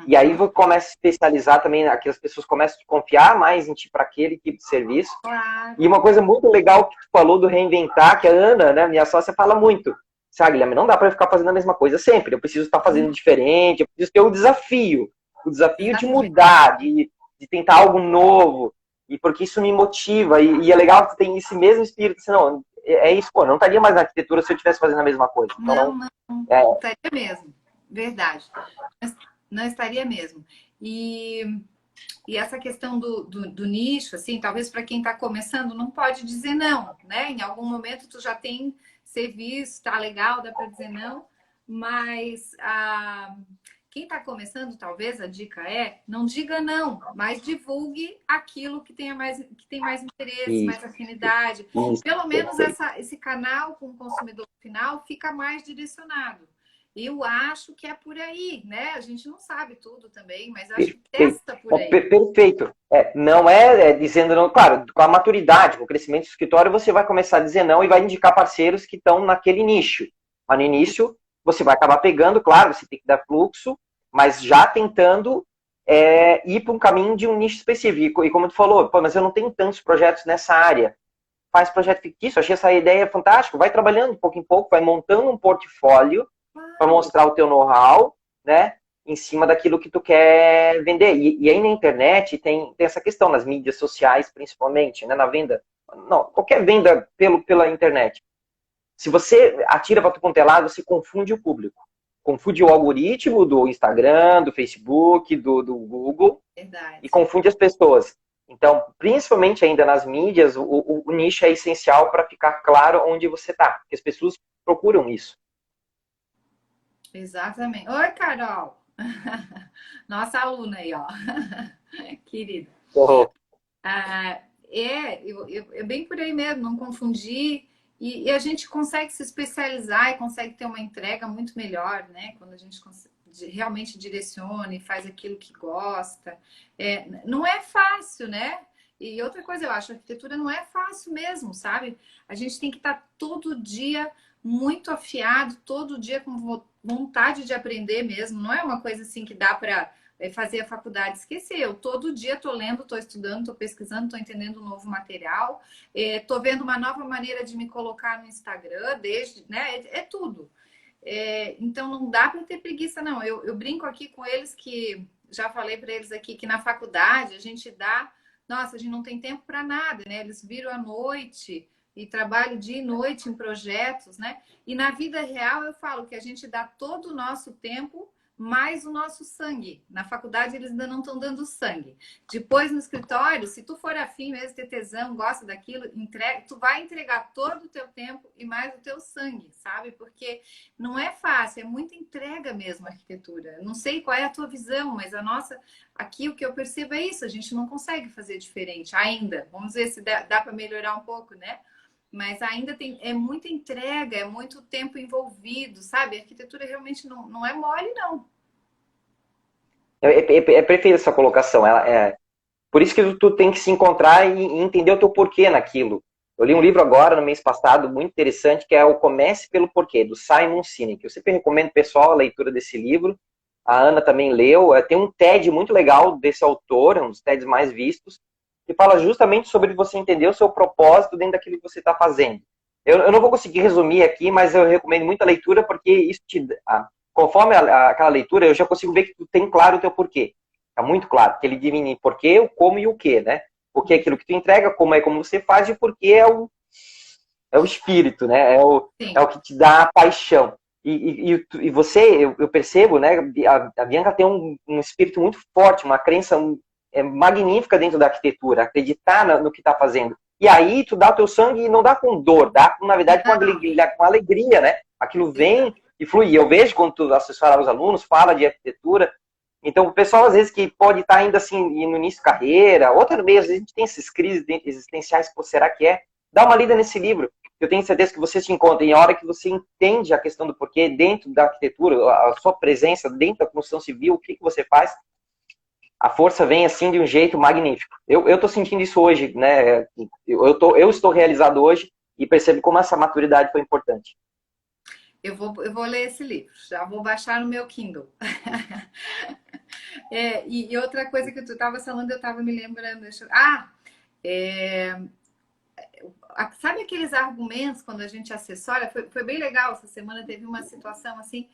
A: E aí você começa a especializar também, aquelas pessoas começam a confiar mais em ti para aquele tipo de serviço.
B: Claro.
A: E uma coisa muito legal que tu falou do reinventar, que a Ana, né, minha sócia, fala muito. Sabe, Guilherme, não dá para ficar fazendo a mesma coisa sempre. Eu preciso estar fazendo diferente, eu preciso ter o desafio. O desafio de
B: Exatamente.
A: mudar, de tentar algo novo. E porque isso me motiva. E é legal que tem esse mesmo espírito. Assim, não, é isso, pô, não estaria mais na arquitetura se eu estivesse fazendo a mesma coisa. Então,
B: Não, não,
A: é,
B: estaria mesmo. Verdade. Não estaria mesmo. E essa questão do nicho, assim, talvez para quem está começando, não pode dizer não, né? Em algum momento tu já tem serviço, tá legal, dá para dizer não, mas quem está começando, talvez a dica é não diga não, mas divulgue aquilo que tem mais interesse, mais
A: isso,
B: afinidade.
A: isso,
B: Pelo menos
A: perfeito.
B: esse canal com o consumidor final fica mais direcionado. Eu acho que é por aí, né? A gente não sabe tudo também, mas acho que
A: Perfeito.
B: testa por aí.
A: Perfeito. Não dizendo não, claro, com a maturidade, com o crescimento do escritório, você vai começar a dizer não e vai indicar parceiros que estão naquele nicho. Mas no início, você vai acabar pegando, claro, você tem que dar fluxo, mas já tentando ir para um caminho de um nicho específico. E como tu falou, pô, mas eu não tenho tantos projetos nessa área. Faz projeto fictício, achei essa ideia fantástica, vai trabalhando de pouco em pouco, vai montando um portfólio para
B: Claro,
A: mostrar o teu know-how, né? Em cima daquilo que tu quer vender. E aí na internet tem essa questão, nas mídias sociais principalmente, né? Na venda. Não, qualquer venda pela internet. Se você atira para tu quanto é lado, você confunde o público. Confunde o algoritmo do Instagram, do Facebook, do Google e
B: verdade.
A: confunde as pessoas. Então, principalmente ainda nas mídias, o nicho é essencial para ficar claro onde você está. Porque as pessoas procuram isso.
B: Exatamente. Oi, Carol. Nossa aluna aí, ó. Querida.
A: Oh,
B: É bem por aí mesmo, não confundir. E a gente consegue se especializar e consegue ter uma entrega muito melhor, né? Quando a gente realmente direciona e faz aquilo que gosta. Não é fácil, né? E outra coisa, eu acho, a arquitetura não é fácil mesmo, sabe? A gente tem que estar todo dia muito afiado, todo dia com vontade de aprender mesmo. Não é uma coisa assim que dá para fazer a faculdade, esqueceu. Todo dia estou lendo, estou estudando, estou pesquisando, estou entendendo um novo material, estou vendo uma nova maneira de me colocar no Instagram, né? É tudo. Então não dá para ter preguiça, não. Eu brinco aqui com eles que já falei para eles aqui que na faculdade a gente dá, nossa, a gente não tem tempo para nada, né? Eles viram à noite e trabalham dia e noite em projetos, né? E na vida real eu falo que a gente dá todo o nosso tempo mais o nosso sangue. Na faculdade eles ainda não estão dando sangue. Depois no escritório, se tu for afim mesmo, ter tesão, gosta daquilo, tu vai entregar todo o teu tempo e mais o teu sangue, sabe? Porque não é fácil, é muita entrega mesmo a arquitetura. Não sei qual é a tua visão, mas a nossa, aqui o que eu percebo é isso, a gente não consegue fazer diferente ainda. Vamos ver se dá para melhorar um pouco, né? Mas ainda é muita entrega, é muito tempo envolvido, sabe? A arquitetura realmente não é mole, não.
A: é perfeita essa colocação. Por isso que tu tem que se encontrar e entender o teu porquê naquilo. Eu li um livro agora, no mês passado, muito interessante, que é o Comece pelo Porquê, do Simon Sinek. Eu sempre recomendo pessoal a leitura desse livro. A Ana também leu. Tem um TED muito legal desse autor, um dos TEDs mais vistos, que fala justamente sobre você entender o seu propósito dentro daquilo que você está fazendo. Eu não vou conseguir resumir aqui, mas eu recomendo muito a leitura, porque isso conforme aquela leitura, eu já consigo ver que tu tem claro o teu porquê. Está muito claro, que ele divide porquê, o como e o que, né? O que é aquilo que tu entrega, como é como você faz, e o porquê é o espírito, né? É
B: Sim.
A: o que te dá a paixão. E você, eu percebo, né? A Bianca tem um espírito muito forte, uma crença magnífica dentro da arquitetura, acreditar no que está fazendo. E aí tu dá o teu sangue e não dá com dor, dá, na verdade, com alegria, né? Aquilo vem e flui. E eu vejo quando tu assessora os alunos, fala de arquitetura. Então, o pessoal, às vezes, que pode estar ainda assim no início de carreira, outra vez, a gente tem essas crises existenciais, pô, será que é? Dá uma lida nesse livro. Eu tenho certeza que você se encontra. E a hora que você entende a questão do porquê dentro da arquitetura, a sua presença dentro da construção civil, o que você faz, a força vem assim de um jeito magnífico. Eu estou sentindo isso hoje, né? Eu estou realizado hoje e percebo como essa maturidade foi importante.
B: Eu vou ler esse livro, já vou baixar no meu Kindle. E outra coisa que tu estava falando, eu estava me lembrando. É, sabe aqueles argumentos quando a gente assessora? Foi bem legal essa semana, teve uma situação assim,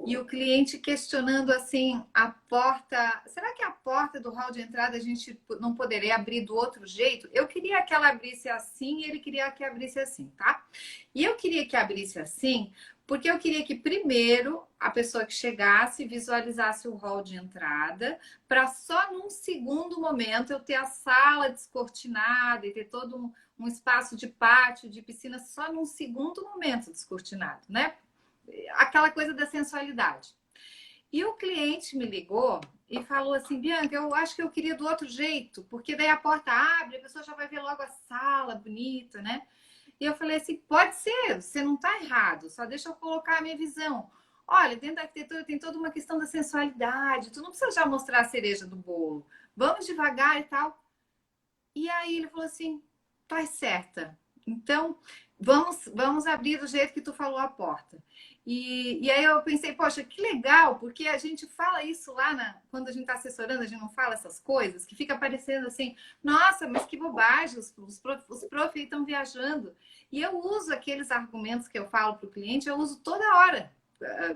B: e o cliente questionando assim a porta. Será que a porta do hall de entrada a gente não poderia abrir do outro jeito? Eu queria que ela abrisse assim e ele queria que abrisse assim, tá? E eu queria que abrisse assim, porque eu queria que primeiro a pessoa que chegasse visualizasse o hall de entrada, para só num segundo momento eu ter a sala descortinada e ter todo um espaço de pátio, de piscina, só num segundo momento descortinado, né? Aquela coisa da sensualidade. E o cliente me ligou e falou assim: Bianca, eu acho que eu queria do outro jeito, porque daí a porta abre, a pessoa já vai ver logo a sala bonita, né? E eu falei assim: pode ser, você não está errado, só deixa eu colocar a minha visão. Olha, dentro da arquitetura tem toda uma questão da sensualidade, tu não precisa já mostrar a cereja do bolo, vamos devagar e tal. E aí ele falou assim: tá certa. Então, vamos abrir do jeito que tu falou a porta. E aí eu pensei, poxa, que legal, porque a gente fala isso lá quando a gente está assessorando, a gente não fala essas coisas, que fica parecendo assim, nossa, mas que bobagem, os prof estão viajando. E eu uso aqueles argumentos que eu falo para o cliente, eu uso toda hora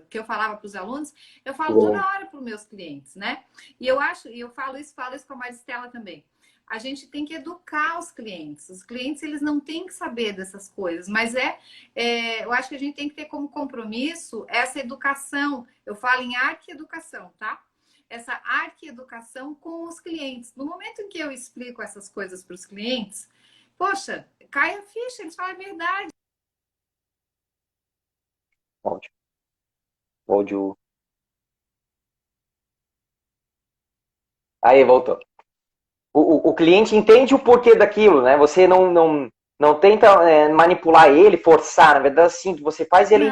B: que eu falava para os alunos, eu falo toda hora para os meus clientes, né? E eu falo isso com a Maristela também. A gente tem que educar os clientes. Os clientes, eles não têm que saber dessas coisas, mas eu acho que a gente tem que ter como compromisso essa educação. Eu falo em arquieducação, tá? Essa arquieducação com os clientes. No momento em que eu explico essas coisas para os clientes, poxa, cai a ficha, eles falam a verdade.
A: Áudio. Áudio. Aí, voltou. O cliente entende o porquê daquilo, né? Você não tenta manipular ele, forçar. Na verdade, assim, você faz ele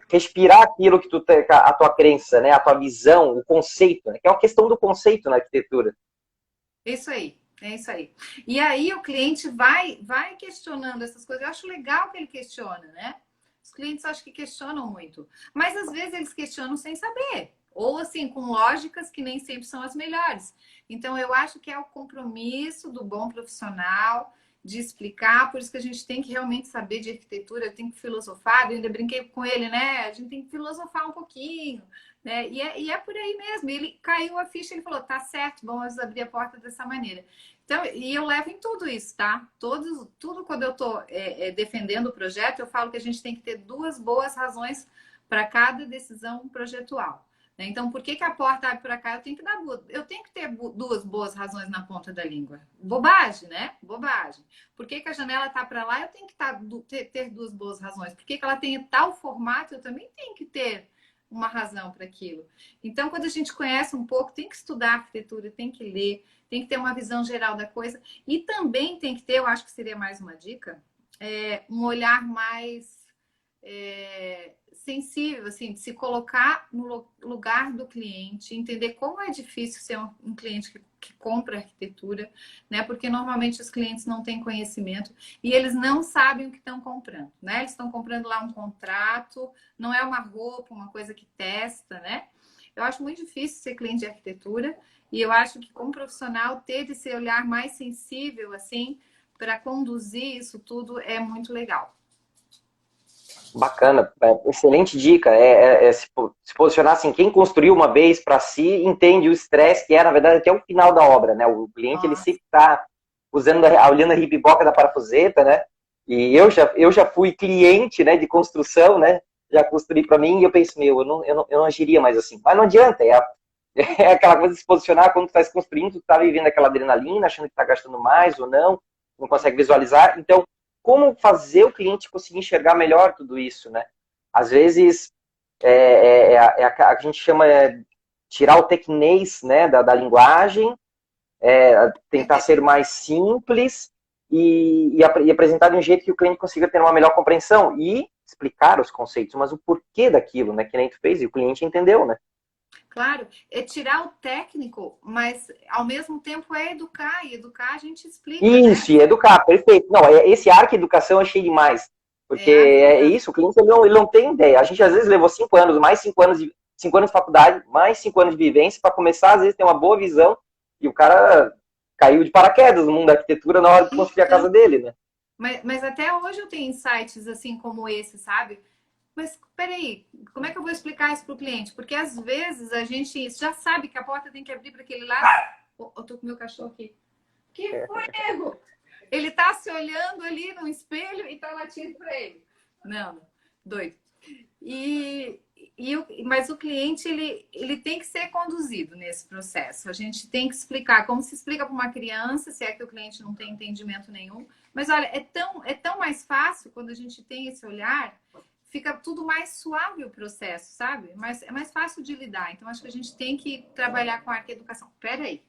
A: respirar aquilo que a tua crença, né? A tua visão, o conceito, né? Que é uma questão do conceito na arquitetura.
B: Isso aí. É isso aí. E aí o cliente vai questionando essas coisas. Eu acho legal que ele questiona, né? Os clientes acho que questionam muito. Mas às vezes eles questionam sem saber. Ou assim, com lógicas que nem sempre são as melhores. Então, eu acho que é o compromisso do bom profissional de explicar, por isso que a gente tem que realmente saber de arquitetura, tem que filosofar. Eu ainda brinquei com ele, né? A gente tem que filosofar um pouquinho, né? E é por aí mesmo. Ele caiu a ficha, ele falou: tá certo, vamos abrir a porta dessa maneira. Então, e eu levo em tudo isso, tá? Tudo quando eu estou defendendo o projeto, eu falo que a gente tem que ter duas boas razões para cada decisão projetual. Então, por que a porta abre para cá? Eu tenho que ter duas boas razões na ponta da língua. Bobagem, né? Bobagem. Por que a janela está para lá? Eu tenho que ter duas boas razões. Por que ela tem tal formato? Eu também tenho que ter uma razão para aquilo. Então, quando a gente conhece um pouco, tem que estudar arquitetura, tem que ler, tem que ter uma visão geral da coisa. E também tem que ter, eu acho que seria mais uma dica, um olhar mais sensível, assim, de se colocar no lugar do cliente, entender como é difícil ser um cliente que compra arquitetura, né? Porque normalmente os clientes não têm conhecimento e eles não sabem o que estão comprando, né? Eles estão comprando lá um contrato, não é uma roupa, uma coisa que testa, né? Eu acho muito difícil ser cliente de arquitetura e eu acho que como profissional ter esse olhar mais sensível, assim, para conduzir isso tudo é muito legal.
A: Bacana, excelente dica. Se posicionar assim, quem construiu uma vez para si entende o estresse que na verdade, até o final da obra, né? O cliente ele sempre está olhando a ribiboca da parafuseta, né? E eu já fui cliente, né, de construção, né? Já construí para mim e eu penso, eu não agiria mais assim. Mas não adianta, é aquela coisa de se posicionar quando tu está se construindo, tu está vivendo aquela adrenalina, achando que está gastando mais ou não consegue visualizar. Então, como fazer o cliente conseguir enxergar melhor tudo isso, né? Às vezes, a gente chama tirar o tecnês, né, da linguagem, tentar ser mais simples e apresentar de um jeito que o cliente consiga ter uma melhor compreensão e explicar os conceitos, mas o porquê daquilo, né, que nem tu fez, e o cliente entendeu, né?
B: Claro, é tirar o técnico, mas ao mesmo tempo é educar, e educar a gente explica,
A: isso,
B: né?
A: E educar, perfeito. Não, esse arco educação eu achei demais, porque isso, o cliente ele não tem ideia. A gente às vezes levou 5 anos, mais 5 anos 5 anos de faculdade, mais 5 anos de vivência para começar, às vezes, ter uma boa visão e o cara caiu de paraquedas no mundo da arquitetura na hora de construir a casa dele, né?
B: Mas até hoje eu tenho insights assim como esse, sabe? Mas peraí, como é que eu vou explicar isso para o cliente? Porque às vezes a gente já sabe que a porta tem que abrir para aquele lado. Eu tô com meu cachorro aqui. Que foi, nego? Ele tá se olhando ali no espelho e tá latindo para ele. Não, doido. Mas o cliente, ele tem que ser conduzido nesse processo. A gente tem que explicar, como se explica para uma criança, se é que o cliente não tem entendimento nenhum. Mas olha, é tão mais fácil quando a gente tem esse olhar, fica tudo mais suave o processo, sabe? Mas é mais fácil de lidar. Então, acho que a gente tem que trabalhar com a arqueeducação. Pera aí.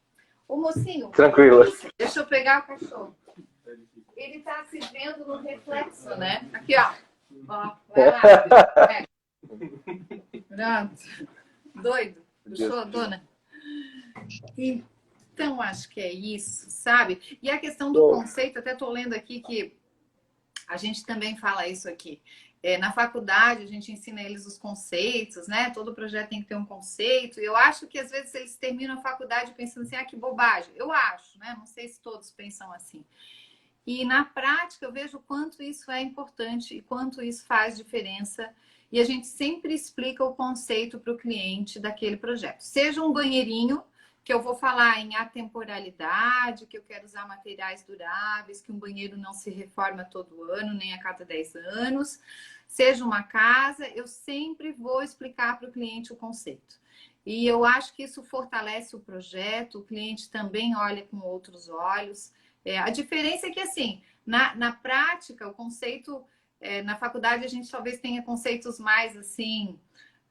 B: Ô, mocinho,
A: Tranquilo.
B: deixa eu pegar o cachorro. Ele tá se vendo no reflexo, né? Aqui, ó. Ó, vai lá. Pronto. Doido. Puxou, dona? Então, acho que é isso, sabe? E a questão do conceito, até tô lendo aqui que a gente também fala isso aqui. Na faculdade, a gente ensina eles os conceitos, né? Todo projeto tem que ter um conceito. E eu acho que, às vezes, eles terminam a faculdade pensando assim, ah, que bobagem. Eu acho, né? Não sei se todos pensam assim. E, na prática, eu vejo o quanto isso é importante e quanto isso faz diferença. E a gente sempre explica o conceito para o cliente daquele projeto. Seja um banheirinho, que eu vou falar em atemporalidade, que eu quero usar materiais duráveis, que um banheiro não se reforma todo ano, nem a cada 10 anos. Seja uma casa, eu sempre vou explicar para o cliente o conceito. E eu acho que isso fortalece o projeto, o cliente também olha com outros olhos. A diferença é que, assim, na prática, o conceito, na faculdade, a gente talvez tenha conceitos mais, assim,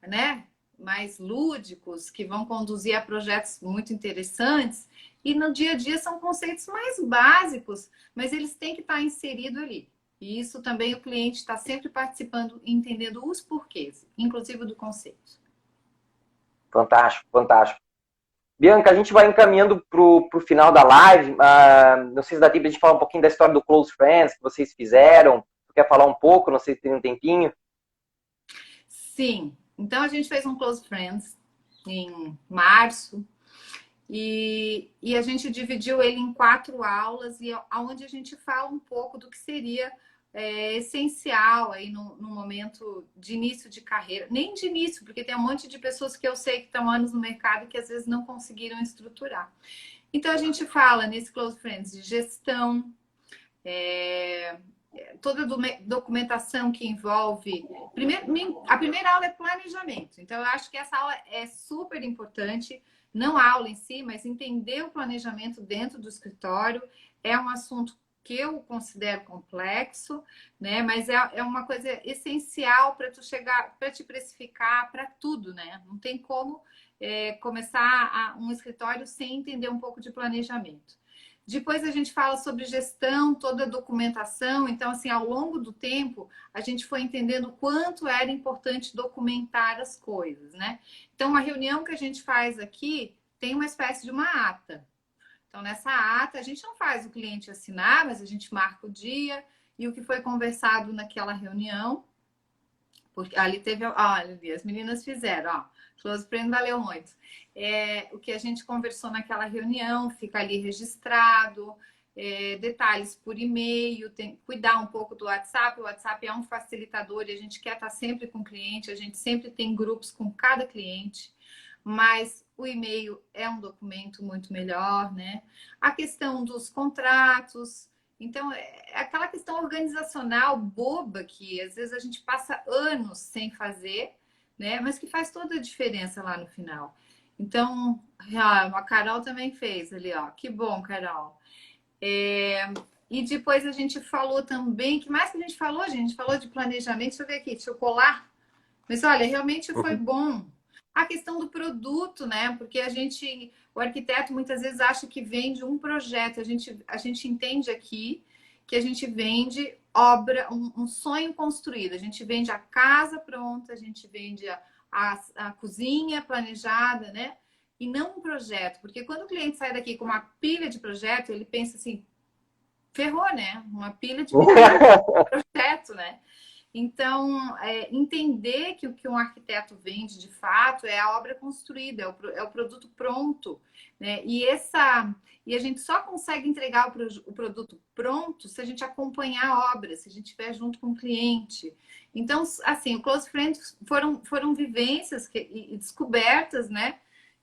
B: né? Mais lúdicos, que vão conduzir a projetos muito interessantes. E no dia a dia são conceitos mais básicos, mas eles têm que estar inseridos ali. E isso também o cliente está sempre participando, entendendo os porquês, inclusive do conceito.
A: Fantástico, fantástico. Bianca, a gente vai encaminhando para o final da live. Não sei se dá tempo de a gente falar um pouquinho da história do Close Friends que vocês fizeram. Tu quer falar um pouco? Não sei se tem um tempinho.
B: Sim. Então, a gente fez um Close Friends em março e a gente dividiu ele em 4 aulas, e onde a gente fala um pouco do que seria essencial aí no momento de início de carreira. Nem de início, porque tem um monte de pessoas que eu sei que estão anos no mercado e que às vezes não conseguiram estruturar. Então, a gente fala nesse Close Friends de gestão, toda documentação que envolve... a primeira aula é planejamento. Então, eu acho que essa aula é super importante. Não a aula em si, mas entender o planejamento dentro do escritório. É um assunto que eu considero complexo, né? Mas é uma coisa essencial para tu chegar, para te precificar, para tudo, né? Não tem como começar um escritório sem entender um pouco de planejamento. Depois a gente fala sobre gestão, toda a documentação. Então, assim, ao longo do tempo, a gente foi entendendo o quanto era importante documentar as coisas, né? Então, a reunião que a gente faz aqui tem uma espécie de uma ata. Então, nessa ata, a gente não faz o cliente assinar, mas a gente marca o dia e o que foi conversado naquela reunião. Porque ali teve... Olha, as meninas fizeram, ó. Close Friend valeu muito. O que a gente conversou naquela reunião, fica ali registrado, detalhes por e-mail, tem que cuidar um pouco do WhatsApp. O WhatsApp é um facilitador e a gente quer estar sempre com o cliente, a gente sempre tem grupos com cada cliente, mas o e-mail é um documento muito melhor, né? A questão dos contratos. Então, é aquela questão organizacional boba que às vezes a gente passa anos sem fazer, né? Mas que faz toda a diferença lá no final. Então, a Carol também fez ali, ó. Que bom, Carol. E depois a gente falou também, que mais que a gente falou, gente? A gente falou de planejamento. Deixa eu ver aqui, deixa eu colar. Mas olha, realmente foi bom. A questão do produto, né? Porque o arquiteto muitas vezes acha que vende um projeto. A gente entende aqui que a gente vende obra, um sonho construído. A gente vende a casa pronta, a gente vende a cozinha planejada, né? E não um projeto. Porque quando o cliente sai daqui com uma pilha de projeto, ele pensa assim, ferrou, né? Uma pilha de projeto, né? Então, entender que o que um arquiteto vende de fato é a obra construída, é o produto pronto, né? E a gente só consegue entregar o produto pronto se a gente acompanhar a obra, se a gente estiver junto com o cliente. Então, assim, o Close Friends foram vivências e descobertas, né?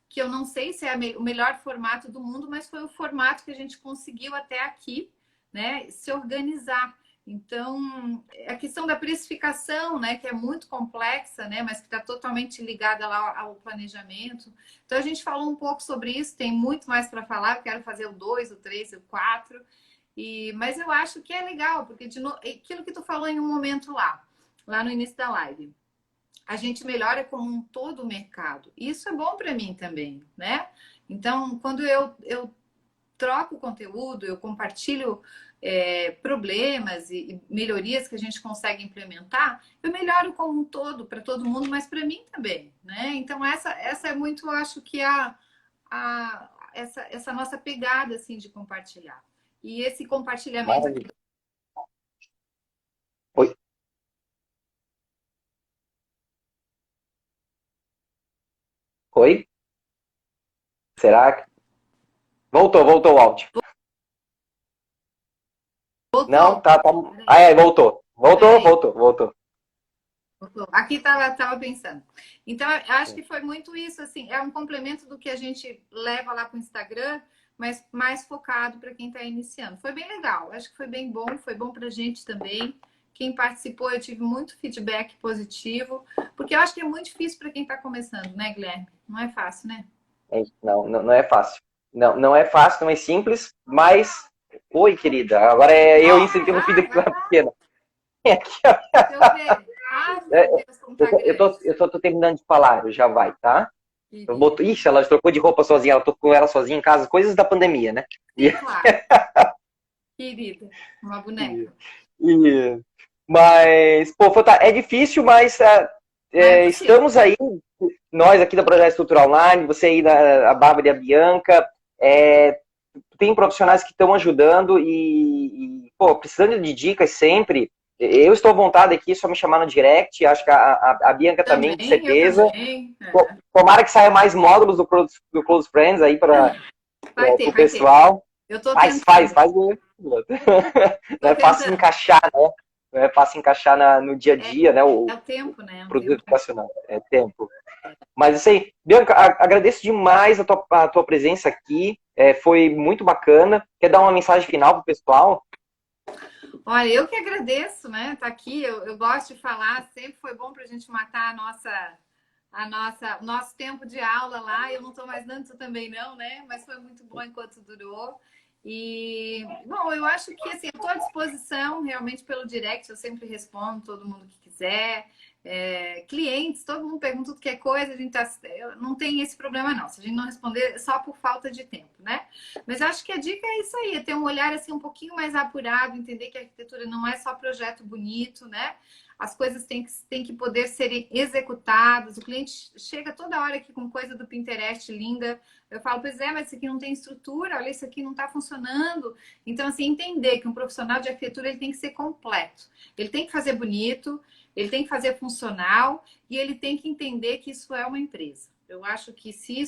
B: Que eu não sei se é o melhor formato do mundo, mas foi o formato que a gente conseguiu até aqui, né? Se organizar. Então, a questão da precificação, né, que é muito complexa, né, mas que está totalmente ligada lá ao planejamento. Então, a gente falou um pouco sobre isso, tem muito mais para falar, eu quero fazer o 2, o 3, o 4. Mas eu acho que é legal, porque aquilo que tu falou em um momento lá no início da live, a gente melhora como um todo o mercado. Isso é bom para mim também, né? Então, quando eu troco conteúdo, eu compartilho problemas e melhorias que a gente consegue implementar, eu melhoro como um todo, para todo mundo, mas para mim também, né? Então, essa é muito, eu acho que essa nossa pegada, assim, de compartilhar. E esse compartilhamento aqui.
A: Maravilha. Oi? Oi? Será que... Voltou o áudio.
B: Voltou.
A: Não, tá. Voltou. Voltou.
B: Aqui estava pensando. Então, eu acho que foi muito isso, assim, é um complemento do que a gente leva lá para o Instagram, mas mais focado para quem está iniciando. Foi bem legal, acho que foi bem bom, foi bom para a gente também. Quem participou, eu tive muito feedback positivo, porque eu acho que é muito difícil para quem está começando, né, Guilherme? Não é fácil, né?
A: Não é fácil. Não é fácil, não é simples, mas... Oi, querida. Agora eu interrompido aqui pela pequena.
B: Deixa eu ver. Meu Deus, como tá grande.
A: Eu só tô terminando de falar, já vai, tá? Ixi, ela trocou de roupa sozinha, ela tô com ela sozinha em casa, coisas da pandemia, né?
B: Sim, claro. Querida, uma boneca.
A: Mas, pô, é difícil, mas estamos aí, nós aqui da Projeto Estrutural Online, você aí, a Bárbara e a Bianca, tem profissionais que estão ajudando pô, precisando de dicas sempre. Eu estou à vontade aqui, só me chamar no direct. Acho que a Bianca também, com certeza. Tomara que saia mais módulos do Close Friends aí para o pessoal.
B: Eu tô
A: faz. Não é fácil encaixar, né? Não é fácil encaixar no dia a dia, né?
B: É o tempo, né?
A: Produto educacional. É tempo. Mas isso aí, Bianca, agradeço demais a tua presença aqui. Foi muito bacana. Quer dar uma mensagem final pro pessoal?
B: Olha, eu que agradeço, né? Tá aqui, eu gosto de falar, sempre foi bom para a gente matar o nosso tempo de aula lá. Eu não estou mais dando isso também não, né? Mas foi muito bom enquanto durou. E, bom, eu acho que assim, eu estou à disposição realmente pelo direct, eu sempre respondo todo mundo que quiser. Clientes, todo mundo pergunta tudo que é coisa, a gente não tem esse problema não, se a gente não responder é só por falta de tempo, né? Mas acho que a dica é isso aí, é ter um olhar assim um pouquinho mais apurado, entender que a arquitetura não é só projeto bonito, né? As coisas têm que poder serem executadas. O cliente chega toda hora aqui com coisa do Pinterest linda. Eu falo, pois é, mas isso aqui não tem estrutura, olha, isso aqui não está funcionando. Então, assim, entender que um profissional de arquitetura ele tem que ser completo. Ele tem que fazer bonito, ele tem que fazer funcional e ele tem que entender que isso é uma empresa. Eu acho que se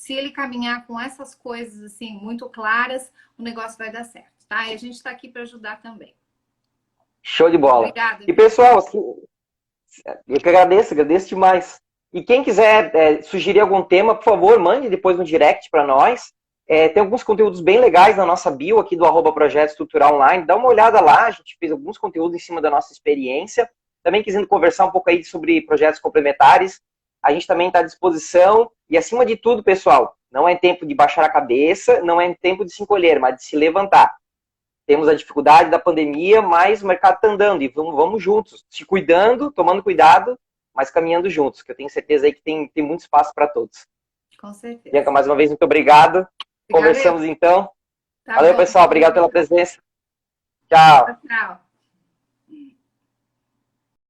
B: ele caminhar com essas coisas assim muito claras, o negócio vai dar certo, tá? E a gente está aqui para ajudar também.
A: Show de bola.
B: Obrigada.
A: E pessoal, eu que agradeço demais. E quem quiser sugerir algum tema, por favor, mande depois no direct para nós. Tem alguns conteúdos bem legais na nossa bio aqui do @Projeto Estrutural Online. Dá uma olhada lá, a gente fez alguns conteúdos em cima da nossa experiência. Também quisendo conversar um pouco aí sobre projetos complementares. A gente também está à disposição. E acima de tudo, pessoal, não é tempo de baixar a cabeça, não é tempo de se encolher, mas de se levantar. Temos a dificuldade da pandemia, mas o mercado está andando e vamos juntos, se cuidando, tomando cuidado, mas caminhando juntos, que eu tenho certeza aí que tem muito espaço para todos.
B: Com certeza.
A: Bianca, mais uma vez, muito obrigado. Conversamos então. Valeu, pessoal. Obrigado pela presença. Tchau.
B: Tchau.